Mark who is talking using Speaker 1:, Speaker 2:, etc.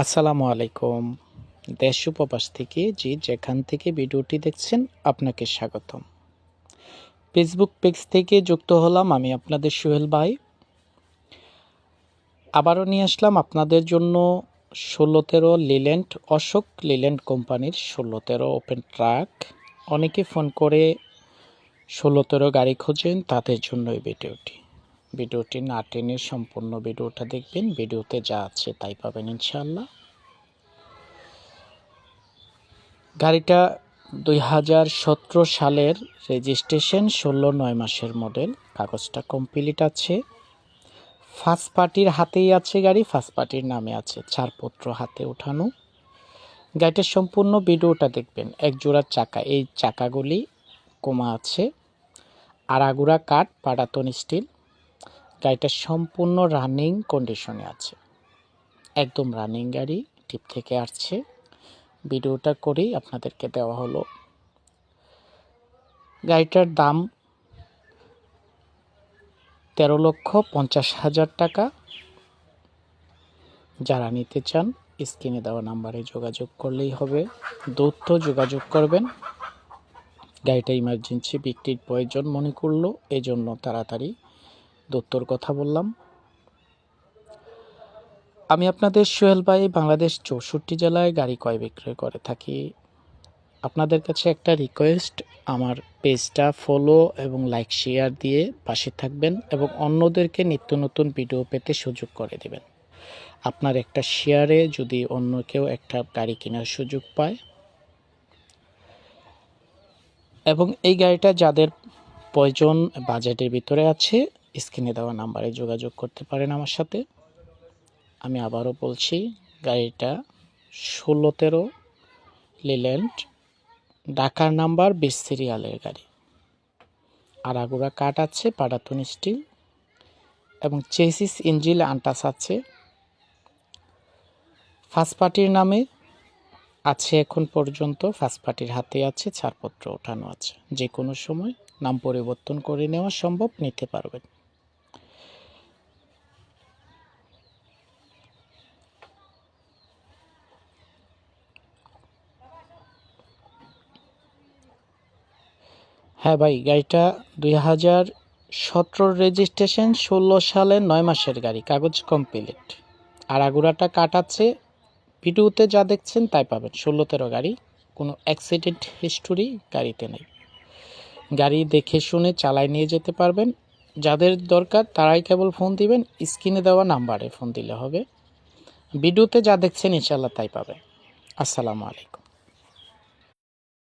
Speaker 1: আসসালামু আলাইকুম। দেশ ও প্রবাস থেকে যেখান থেকে ভিডিওটি দেখছেন আপনাকে স্বাগতম। ফেসবুক পেজ থেকে যুক্ত হলাম আমি আপনাদের সোহেল ভাই। আবারও নিয়ে আসলাম আপনাদের জন্য 16-13 লিল্যান্ড অশোক লিল্যান্ড কোম্পানির 16-13 ওপেন ট্রাক। অনেকে ফোন করে 16-13 গাড়ি খোঁজেন, তাদের জন্য এই ভিডিওটি না টেনে সম্পূর্ণ ভিডিওটা দেখবেন। ভিডিওতে যা আছে তাই পাবেন ইনশাআল্লাহ। গাড়িটা 2017 সালের রেজিস্ট্রেশন, 16 মাসের মডেল। কাগজটা কমপ্লিট আছে। ফার্স্ট পার্টির হাতেই আছে গাড়ি, ফার্স্ট পার্টির নামে আছে, ছাড়পত্র হাতে ওঠানো। গাড়িটার সম্পূর্ণ ভিডিওটা দেখবেন। এক জোড়া চাকা, এই চাকাগুলি কমা আছে, আড়াগুড়া কাঠ, পাটাতন স্টিল। গাড়িটা সম্পূর্ণ রানিং কন্ডিশনে আছে, একদম রানিং গাড়ি, টিপ থেকে আসছে। ভিডিওটা করেই আপনাদেরকে দেওয়া হলো। গাড়িটার দাম 13,50,000 টাকা। যারা নিতে চান স্ক্রিনে দেওয়া নাম্বারে যোগাযোগ করলেই হবে। দ্রুত যোগাযোগ করবেন। গাড়িটা ইমার্জেন্সি বিক্রির প্রয়োজন মনে করলো, এজন্য তাড়াতাড়ি দ্রুতর কথা বললাম। আমি আপনাদের সোহেল ভাই, বাংলাদেশ 64 জেলায় গাড়ি ক্রয় বিক্রয় করে থাকি। আপনাদের কাছে একটা রিকোয়েস্ট, আমার পেজটা ফলো এবং লাইক শেয়ার দিয়ে পাশে থাকবেন এবং অন্যদেরকে নিত্য নতুন ভিডিও পেতে সুযোগ করে দেবেন। আপনার একটা শেয়ারে যদি অন্য কেউ একটা গাড়ি কেনার সুযোগ পায়, এবং এই গাড়িটা যাদের প্রয়োজন বাজেটের ভিতরে আছে, স্ক্রিনে দেওয়া নাম্বারে যোগাযোগ করতে পারেন আমার সাথে। আমি আবারও বলছি, গাড়িটা 16-13 লিল্যান্ড, ঢাকার নাম্বার 20 সিরিয়ালের গাড়ি। আড়াগুড়া কাঠ আছে, পাটাতন স্টিল এবং চেসিস ইঞ্জিন আনটাচ আছে। ফার্স্ট পার্টির নামে আছে, এখন পর্যন্ত ফার্স্ট পার্টির হাতে আছে, ছাড়পত্র ওঠানো আছে। যে কোনো সময় নাম পরিবর্তন করে নেওয়া সম্ভব, নিতে পারবেন। হ্যাঁ ভাই, গাড়িটা 2017 রেজিস্ট্রেশন, 16 সালের 9 মাসের গাড়ি, কাগজ কমপ্লিট। আর আগুরাটা কাট আছে। ভিডিওতে যা দেখছেন তাই পাবেন। 16-13 গাড়ি, কোনো অ্যাক্সিডেন্ট হিস্টোরি গাড়িতে নেই। গাড়ি দেখে শুনে চালায় নিয়ে যেতে পারবেন। যাদের দরকার তারাই কেবল ফোন দিবেন, স্ক্রিনে দেওয়া নাম্বারে ফোন দিলে হবে। ভিডিওতে যা দেখছেন ইনশাল্লাহ তাই পাবেন। আসসালামু আলাইকুম।